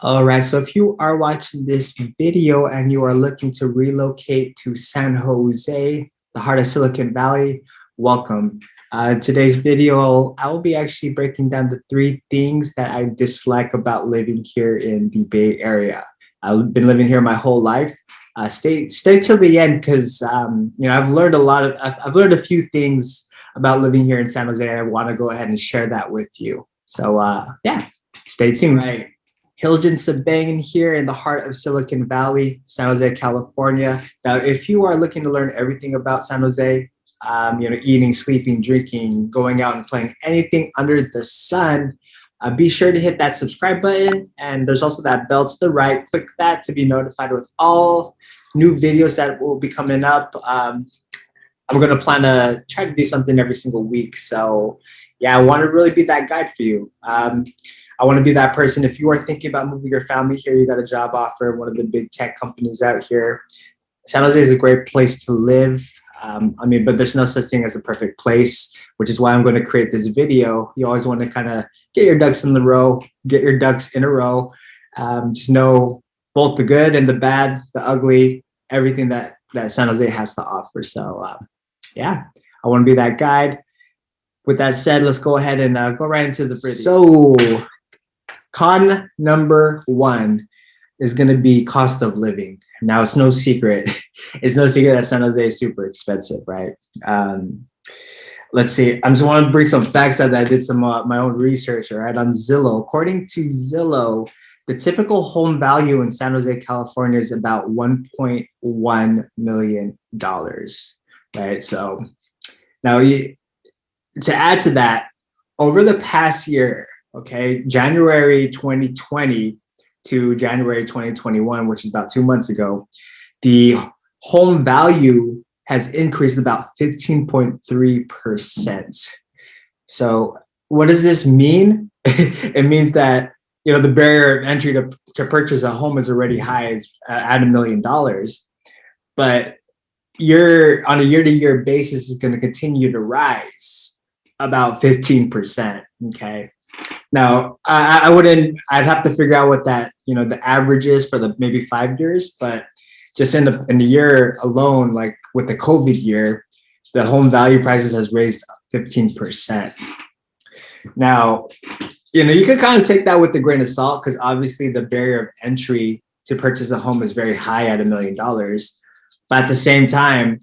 All right, so if you are watching this video and you are looking to relocate to San Jose, the heart of Silicon Valley, welcome. Today's video, I will be actually breaking down the three things that I dislike about living here in the Bay Area. I've been living here my whole life. Stay till the end because I've learned I've learned a few things about living here in San Jose, and I want to go ahead and share that with you. So yeah, stay tuned. Right. Hiljin Sabangan here in the heart of Silicon Valley, San Jose, California. Now, if you are looking to learn everything about San Jose, eating, sleeping, drinking, going out and playing anything under the sun, be sure to hit that subscribe button. And there's also that bell to the right. Click that to be notified with all new videos that will be coming up. I'm going to plan to try to do something every single week. So yeah, I want to really be that guide for you. I want to be that person. If you are thinking about moving your family here, you got a job offer in one of the big tech companies out here. San Jose is a great place to live. But there's no such thing as a perfect place, which is why I'm going to create this video. You always want to kind of get your ducks in a row. Just know both the good and the bad, the ugly, everything that San Jose has to offer. So yeah, I want to be that guide. With that said, let's go ahead and go right into the video. So con number one is going to be cost of living. Now, it's no secret. It's no secret that San Jose is super expensive, right? Let's see. I just want to bring some facts out that I did some my own research, all right, on Zillow. According to Zillow, the typical home value in San Jose, California is about $1.1 million, right? So now, to add to that, over the past year, okay, January 2020 to January 2021, which is about 2 months ago, the home value has increased about 15.3%. So what does this mean? It means that the barrier of entry to purchase a home is already high at $1 million, but you're on a year-to-year basis is going to continue to rise about 15%. Okay. Now, I'd have to figure out what that, the average is for the maybe 5 years, but just in the year alone, like with the COVID year, the home value prices has raised 15%. Now, you can kind of take that with a grain of salt because obviously the barrier of entry to purchase a home is very high at $1 million. But at the same time,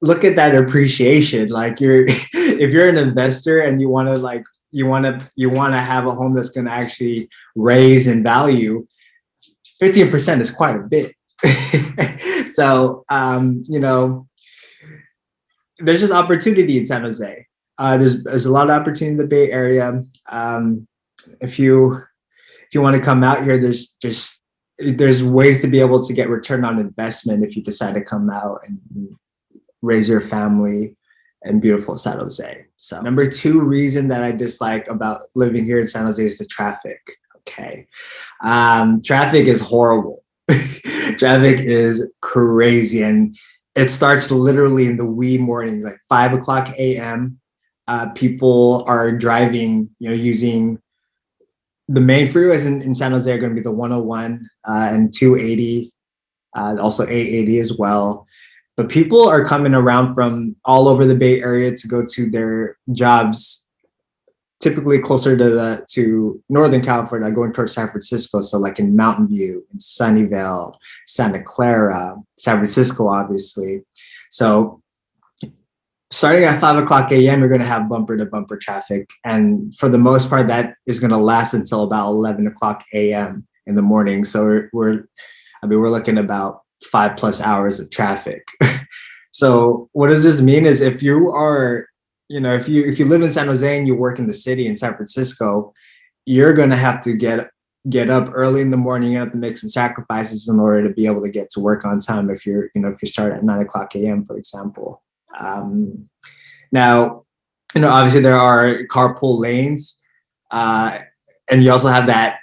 look at that appreciation. Like if you're an investor and you want to have a home that's going to actually raise in value, 15% is quite a bit. So, there's just opportunity in San Jose. There's a lot of opportunity in the Bay Area. If you want to come out here, there's ways to be able to get return on investment if you decide to come out and raise your family in beautiful San Jose. So number two reason that I dislike about living here in San Jose is the traffic. Okay. Traffic is horrible. Traffic is crazy. And it starts literally in the wee mornings, like 5 o'clock a.m. People are driving, using the main freeways in San Jose are going to be the 101 and 280, also 880 as well. But people are coming around from all over the Bay Area to go to their jobs, typically closer to Northern California, going towards San Francisco. So like in Mountain View, in Sunnyvale, Santa Clara, San Francisco, obviously. So starting at 5 o'clock a.m., you're going to have bumper to bumper traffic. And for the most part, that is going to last until about 11 o'clock a.m. in the morning. So we're looking about 5+ hours of traffic. So what does this mean is if you are, if you live in San Jose and you work in the city in San Francisco, you're going to have to get up early in the morning. You have to make some sacrifices in order to be able to get to work on time. If you start at 9 o'clock a.m., for example. Now, obviously there are carpool lanes, and you also have that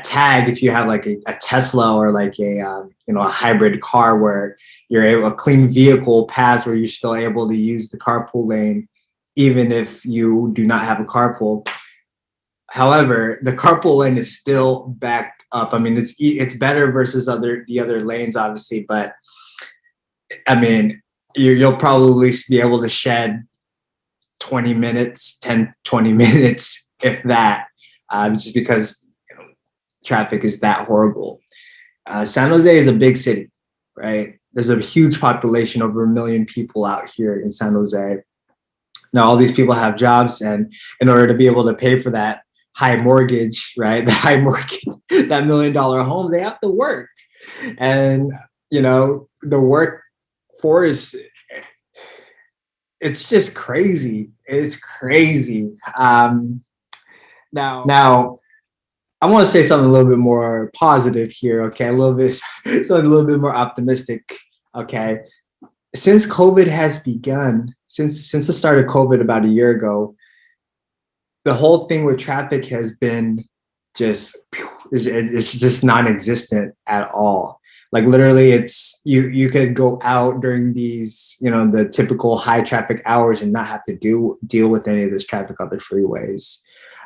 tag if you have like a Tesla or like a hybrid car where you're able a clean vehicle pass where you're still able to use the carpool lane even if you do not have a carpool. However, the carpool lane is still backed up. I mean, it's better versus the other lanes, obviously, but I mean, you'll probably be able to shed 20 minutes, 10, 20 minutes, if that, just because traffic is that horrible. San Jose is a big city, right? There's a huge population, over 1 million people out here in San Jose. Now, all these people have jobs, and in order to be able to pay for that high mortgage, right, the high mortgage, that $1 million home, they have to work. And, the workforce, it's just crazy. It's crazy. Now, I want to say something a little bit more positive here, okay? Something a little bit more optimistic, okay? Since COVID has begun, since the start of COVID about a year ago, the whole thing with traffic has been it's just non-existent at all. Like literally, it's you could go out during these, the typical high traffic hours and not have to deal with any of this traffic on the freeways.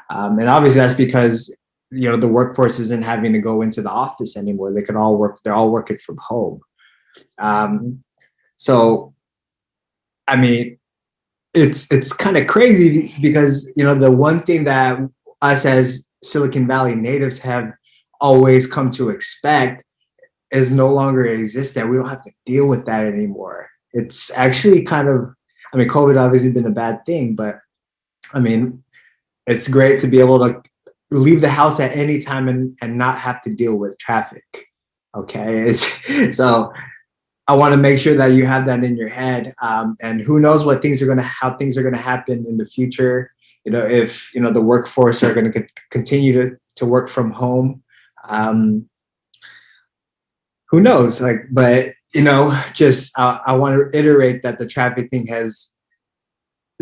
And obviously that's because the workforce isn't having to go into the office anymore. They could all work. They're all working from home. So, I mean, it's kind of crazy because the one thing that us as Silicon Valley natives have always come to expect is no longer existent. We don't have to deal with that anymore. It's actually kind of, I mean, COVID obviously been a bad thing, but I mean, it's great to be able to leave the house at any time and not have to deal with traffic. Okay. So I want to make sure that you have that in your head. And who knows how things are going to happen in the future. If, the workforce are going to continue to work from home. Who knows? But just I want to reiterate that the traffic thing has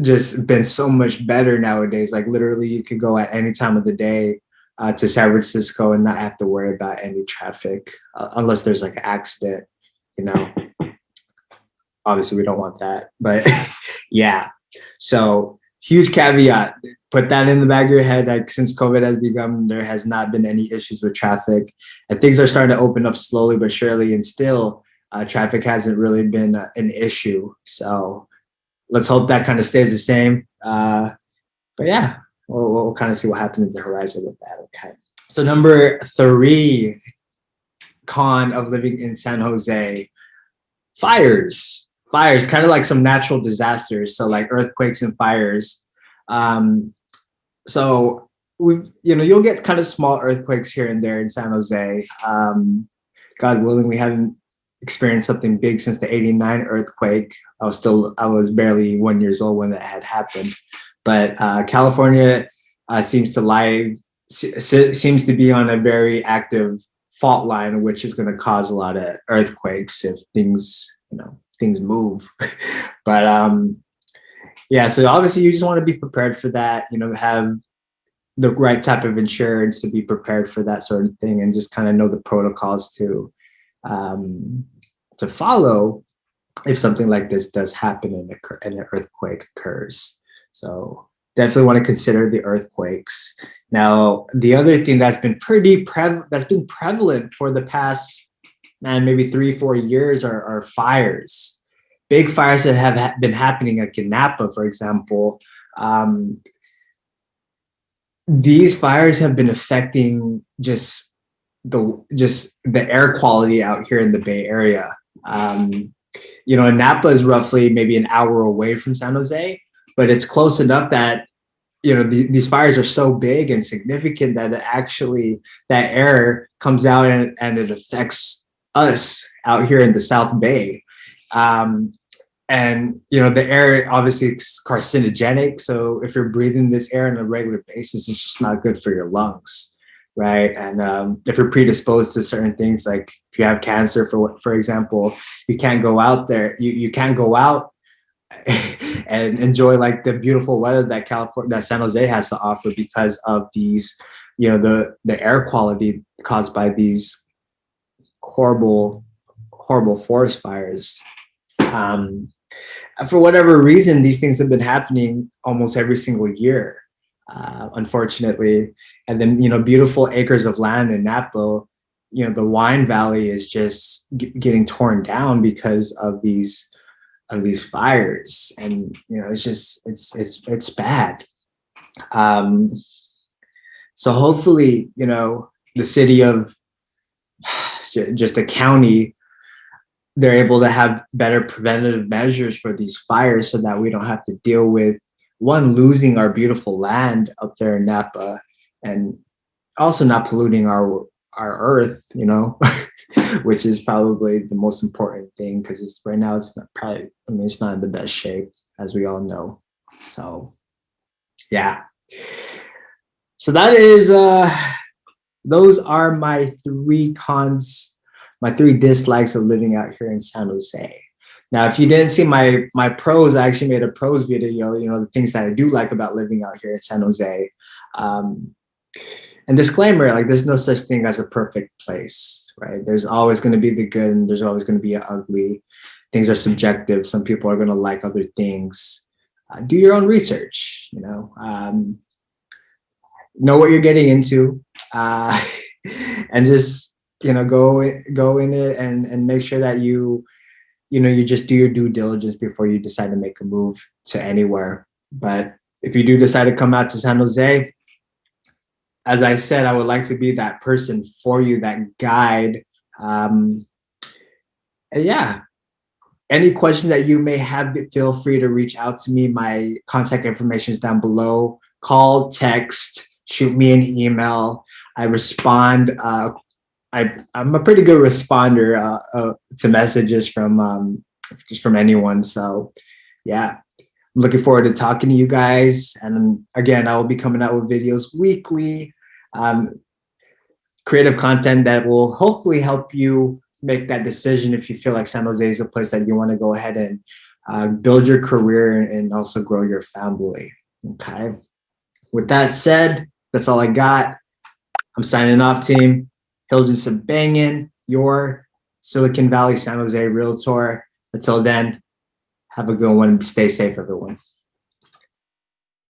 just been so much better nowadays. Like literally, you could go at any time of the day to San Francisco and not have to worry about any traffic unless there's like an accident. Obviously we don't want that, but yeah. So huge caveat. Put that in the back of your head. Like since COVID has begun, there has not been any issues with traffic, and things are starting to open up slowly but surely. And still, traffic hasn't really been an issue. So let's hope that kind of stays the same. But yeah, we'll kind of see what happens at the horizon with that. Okay. So number 3 con of living in San Jose: fires. Fires, kind of like some natural disasters. So like earthquakes and fires. So you'll get kind of small earthquakes here and there in San Jose. God willing, we haven't experienced something big since the '89 earthquake. I was barely 1 year old when that had happened. But California seems to be on a very active fault line, which is going to cause a lot of earthquakes if things move. But yeah, so obviously you just want to be prepared for that, have the right type of insurance to be prepared for that sort of thing, and just kind of know the protocols to follow if something like this does happen and an earthquake occurs. So definitely want to consider the earthquakes. Now, the other thing that's been prevalent for the past, maybe 3-4 years are fires. Big fires that have been happening, like in Napa, for example. These fires have been affecting just the air quality out here in the Bay Area. And Napa is roughly maybe an hour away from San Jose, but it's close enough that these fires are so big and significant that that air comes out and it affects us out here in the South Bay. And the air obviously is carcinogenic. So if you're breathing this air on a regular basis, it's just not good for your lungs, right? And if you're predisposed to certain things, like if you have cancer, for example, you can't go out there. You can't go out and enjoy like the beautiful weather that San Jose has to offer because of these, the air quality caused by these horrible forest fires. For whatever reason, these things have been happening almost every single year. unfortunately. And then, beautiful acres of land in Napa, the wine valley is just getting torn down because of these fires. And, it's just, it's bad. Um, so hopefully, the city of just the county, they're able to have better preventative measures for these fires so that we don't have to deal with one, losing our beautiful land up there in Napa, and also not polluting our earth, which is probably the most important thing, because it's right now it's not probably, I mean, it's not in the best shape, as we all know. So yeah. So that is those are my three cons, my three dislikes of living out here in San Jose. Now, if you didn't see my pros, I actually made a pros video, the things that I do like about living out here in San Jose. And disclaimer, like, there's no such thing as a perfect place, right? There's always going to be the good and there's always going to be an ugly. Things are subjective. Some people are going to like other things. Do your own research, know what you're getting into, and just, go in it and make sure that you just do your due diligence before you decide to make a move to anywhere. But if you do decide to come out to San Jose, as I said, I would like to be that person for you, that guide. And yeah, any questions that you may have, feel free to reach out to me. My contact information is down below. Call, text, shoot me an email. I respond. I'm a pretty good responder to messages from just from anyone. So yeah, I'm looking forward to talking to you guys. And again, I will be coming out with videos weekly, creative content that will hopefully help you make that decision if you feel like San Jose is a place that you want to go ahead and build your career and also grow your family. Okay. With that said, that's all I got. I'm signing off, team. Hiljin Sabangan, your Silicon Valley San Jose realtor. Until then, have a good one. Stay safe, everyone.